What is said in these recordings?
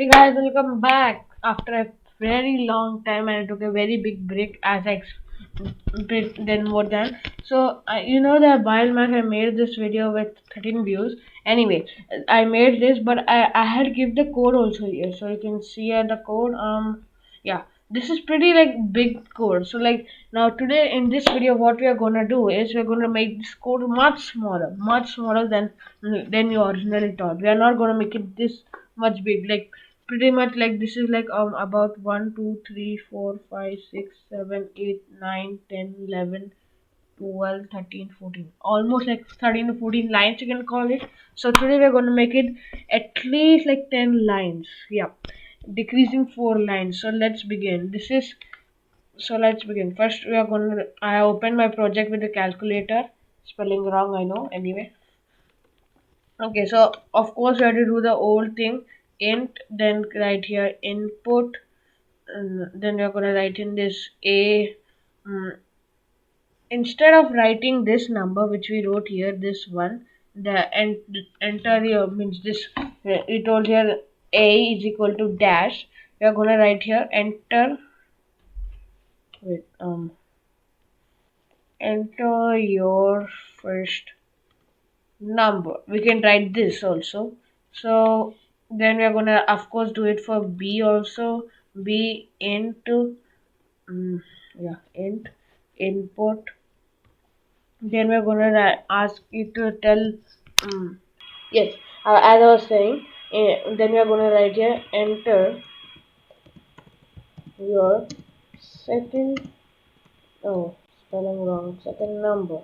Hey guys, welcome back. After a very long time, I took a very big break as I bit then more than. So you know that Biomac I made this video with 13 views. Anyway, I made this, but I had give the code also here, so you can see the code. Yeah, this is pretty like big code. So like now today in this video, what we are gonna do is we're gonna make this code much smaller than you originally thought. We are not gonna make it this much big, like pretty much like this is like about 1 2 3 4 5 6 7 8 9 10 11 12 13 14, almost like 13 to 14 lines you can call it. So today we're going to make it at least like 10 lines. Yeah, decreasing 4 lines. So let's begin. Let's begin. First we are going to I open my project with the calculator. Spelling wrong, I know. Anyway, okay, so of course we have to do the old thing. Int, then right here input, and then we're gonna write in this a. Instead of writing this number which we wrote here, this one, the enter here means this. We told here a is equal to dash. We are gonna write here enter. Wait, enter your first number. We can write this also. So then we are gonna of course do it for b also. B into yeah, int input. Then we're gonna ask it to tell yes, as I was saying. Then we're gonna write here enter your second, oh, spelling wrong, second number.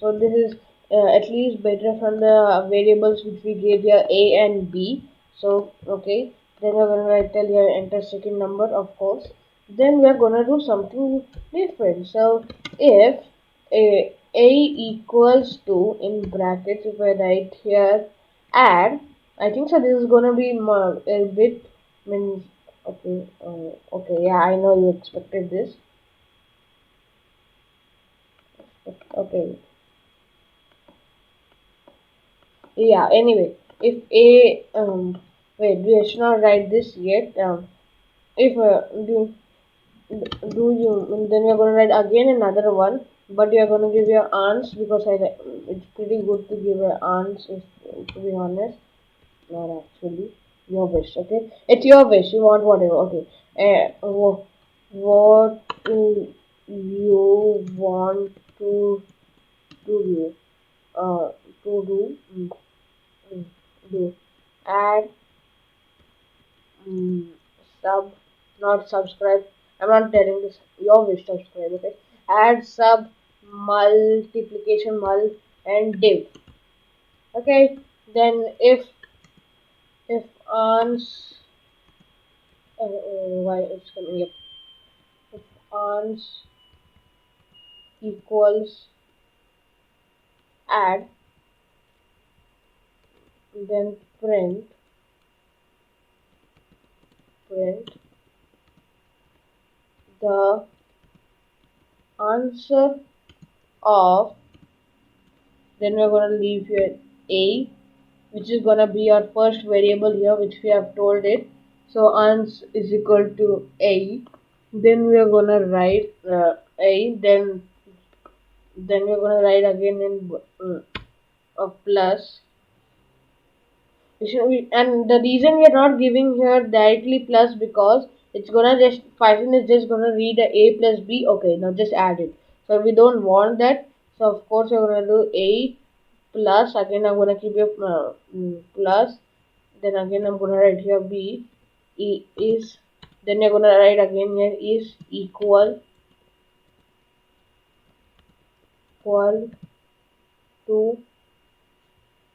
So this is at least better from the variables which we gave here a and b. So okay, then we're gonna write tell here enter second number, of course. Then we're gonna do something different. So if a equals to, in brackets, if I write here add, I think so this is gonna be a bit means okay. Okay, yeah, I know you expected this. Okay, yeah, anyway, if a wait, we should not write this yet. If do you, then you're going to write again another one, but you're going to give your aunts, because it's pretty good to give your aunts, if, to be honest. Not actually, your wish. Okay, it's your wish, you want whatever. Okay, what do you want to do, uh to mm, do add, mm, sub, not subscribe. I'm not telling this. Your wish, subscribe. Okay. Add, sub, multiplication, and div. Okay. Then if ans, why it's coming up? If ans equals add, then print the answer of. Then we're gonna leave here a, which is gonna be our first variable here, which we have told it. So ans is equal to a. Then we are gonna write a. Then we're gonna write again in a plus. And the reason we are not giving here directly plus, because it's gonna just Python is just gonna read a plus b. Okay, now just add it. So we don't want that. So of course we're gonna do a plus. Again I'm gonna keep your plus. Then again I'm gonna write here b is. Then you're gonna write again here is equal to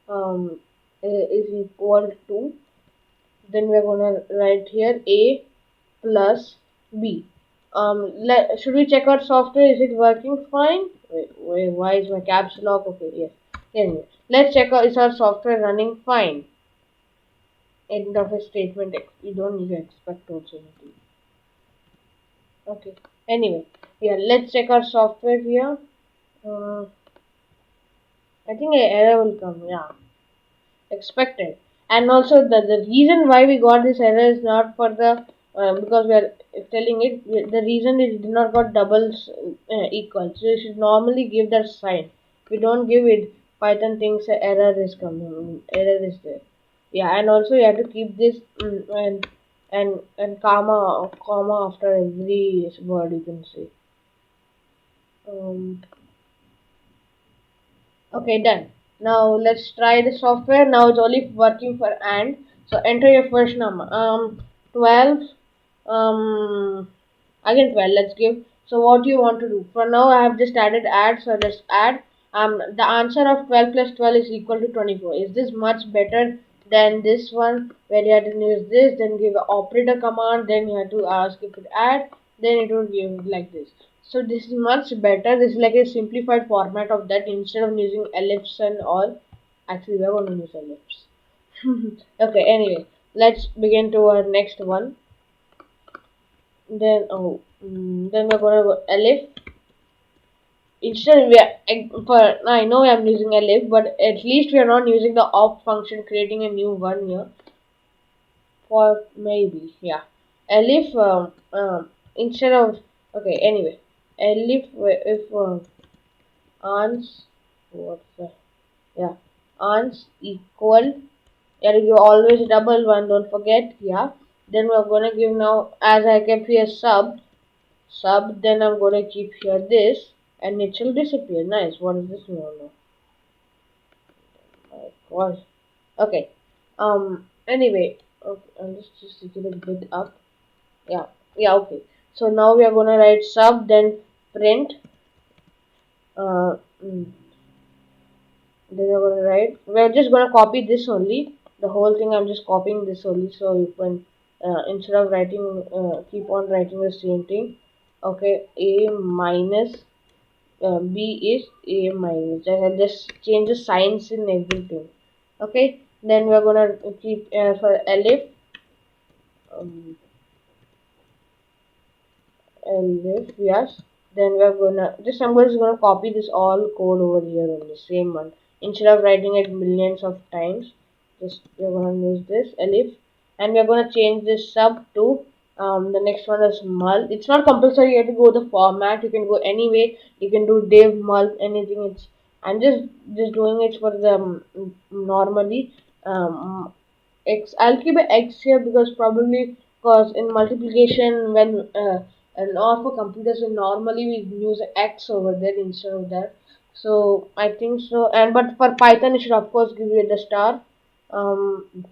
um is equal to. Then we're gonna write here a plus b. Should we check out software? Is it working fine? Wait, why is my caps lock? Okay, yes. Anyway, let's check out, is our software running fine? End of a statement. You don't need to expect also. Okay. Anyway, yeah, let's check our software here. I think an error will come. Yeah, expected. And also the reason why we got this error is not for the because we are telling it the reason it did not got doubles equal, so you should normally give that sign. If you don't give it, Python thinks a error is coming, error is there. Yeah, and also you have to keep this and comma after every word, you can say. um, Okay, done. Now let's try the software. Now it's only working for and. So enter your first number. 12. Again 12. Let's give. So what do you want to do? For now, I have just added add. So let's add. The answer of 12 plus 12 is equal to 24. Is this much better than this one where you had to use this, then give an operator command, then you have to ask if it add, then it will give like this. So this is much better. This is like a simplified format of that instead of using ellipse and all. Actually, we're going to use ellipse. Okay, anyway, let's begin to our next one. Then we're going to go ellipse. Instead, for I know I'm using ellipse, but at least we are not using the op function, creating a new one here. For maybe, yeah, ellipse. Instead of okay, anyway, ellipse if ans what's that? Yeah, ans equal. Yeah, you always double one. Don't forget. Yeah. Then we're gonna give now as I kept here sub. Then I'm gonna keep here this, and it will disappear. Nice. What is this? No. What? Okay. Anyway. Okay, I'll just take it a bit up. Yeah. Yeah. Okay. So now we are gonna write sub. Then print. Uh. mm, Then we're gonna write. We're just gonna copy this only. The whole thing. I'm just copying this only, so you can instead of writing, keep on writing the same thing. Okay, a minus b is a minus. I have just change the signs in everything. Okay, then we're gonna keep for elif. Um, Elif, yes. Then we're gonna just I'm just gonna copy this all code over here on the same one. Instead of writing it millions of times, just we're gonna use this elif, and we're gonna change this sub to the next one is mul. It's not compulsory you have to go the format. You can go anyway. You can do div mul anything. It's I'm just doing it for the normally x. I'll keep an x here because probably because in multiplication when and or for computers we normally we use x over there instead of that. So I think so. And but for Python it should of course give you the star. Um,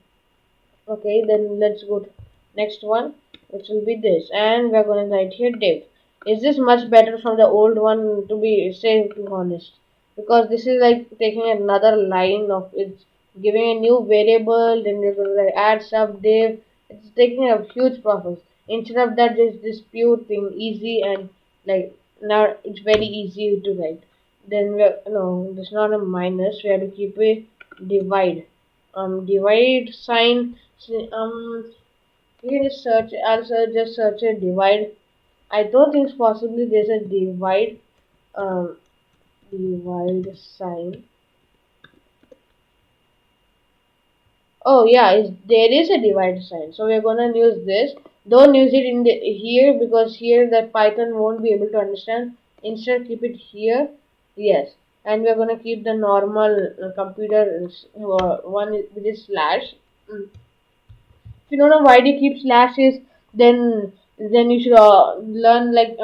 okay, then let's go to next one, which will be this, and we're going to write here div. Is this much better from the old one, to be say to honest? Because this is like taking another line of it's giving a new variable, then you're going to like add sub div. It's taking a huge process. Instead of that, there's this pure thing, easy and like now it's very easy to write. Then we're no, it's not a minus. We have to keep a divide. Divide sign. You can just search. Also, just search a divide. I don't think possibly there's a divide. Um, divide sign. Oh yeah, there is a divide sign. So we're gonna use this. Don't use it in the here because here that Python won't be able to understand. Instead, keep it here. Yes, and we're gonna keep the normal computer one with this slash. Mm. If you don't know why they keep slashes, then you should learn like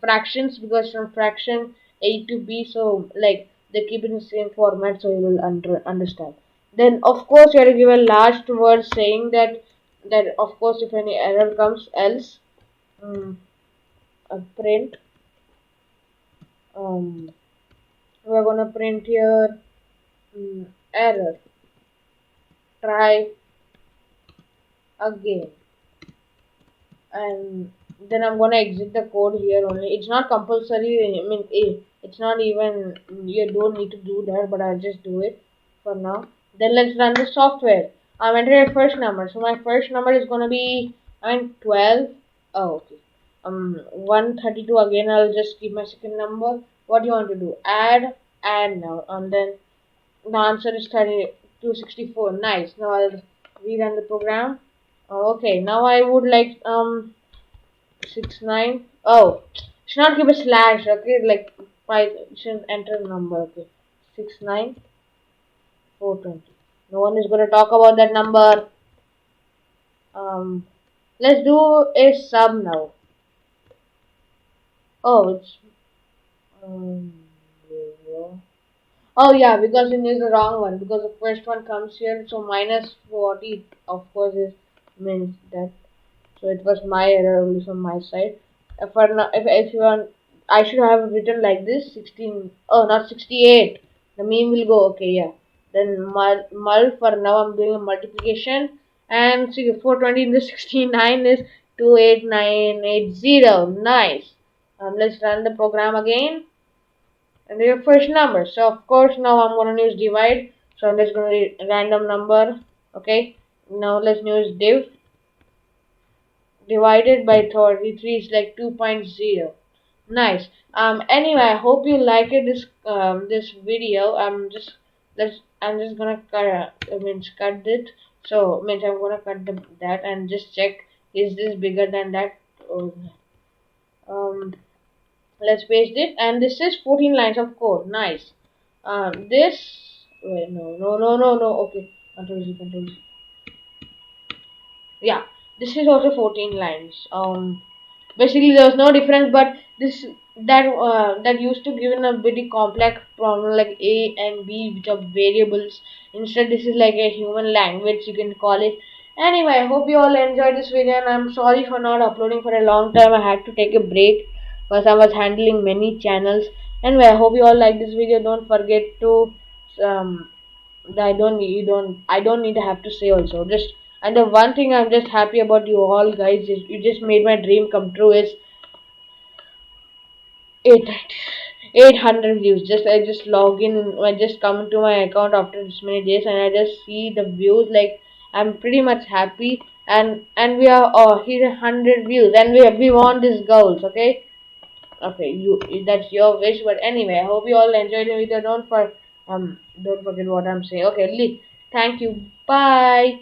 fractions because from fraction a to b, so like they keep in the same format, so you will understand. Then of course you have to give a last word saying that of course if any error comes else um, print um, we're gonna print here error, try again, and then I'm gonna exit the code here only. It's not compulsory. I mean, it's not even you don't need to do that, but I'll just do it for now. Then let's run the software. I'm entering a first number, so my first number is gonna be 12. Oh, okay. 132 again. I'll just keep my second number. What do you want to do? Add now, and then the answer is 30. 264. Nice. Now I'll rerun the program. Okay, now I would like 69. Oh, should not keep a slash. Okay, like five. Should enter the number. Okay, 69420. No one is gonna talk about that number. Um, let's do a sub now. Oh, it's um, oh yeah, because it is the wrong one. Because the first one comes here, so minus 40, of course, is means that. So it was my error only from my side. If you want, I should have written like this 16. Oh, not 68. The meme will go okay. Yeah. Then mul for now I'm doing a multiplication, and see 420 in the 69 is 28980. Nice. Let's run the program again and your first number. So of course now I'm gonna use divide. So I'm just gonna read random number. Okay. Now let's use div. Divided by 33 is like 2.0. Nice. Anyway, I hope you liked this video. I'm just gonna cut it. So means I'm gonna cut that and just check, is this bigger than that? Oh, um let's paste it, and this is 14 lines of code. Nice. This wait, no. Okay, control Z. Yeah, this is also 14 lines. Basically there was no difference, but this that used to give in a pretty complex problem like a and b, which are variables. Instead this is like a human language, you can call it. Anyway, I hope you all enjoyed this video, and I'm sorry for not uploading for a long time. I had to take a break because I was handling many channels. Anyway, I hope you all like this video. Don't forget to um I don't need to have to say also. Just, and the one thing I'm just happy about you all guys is you just made my dream come true, is eight 800 views. Just I just log in, I just come to my account after this many days, and I just see the views. Like, I'm pretty much happy, and we are here 100 views, and we want these goals. Okay. Okay, you, that's your wish, but anyway, I hope you all enjoyed the video. Don't forget what I'm saying. Okay, thank you. Bye.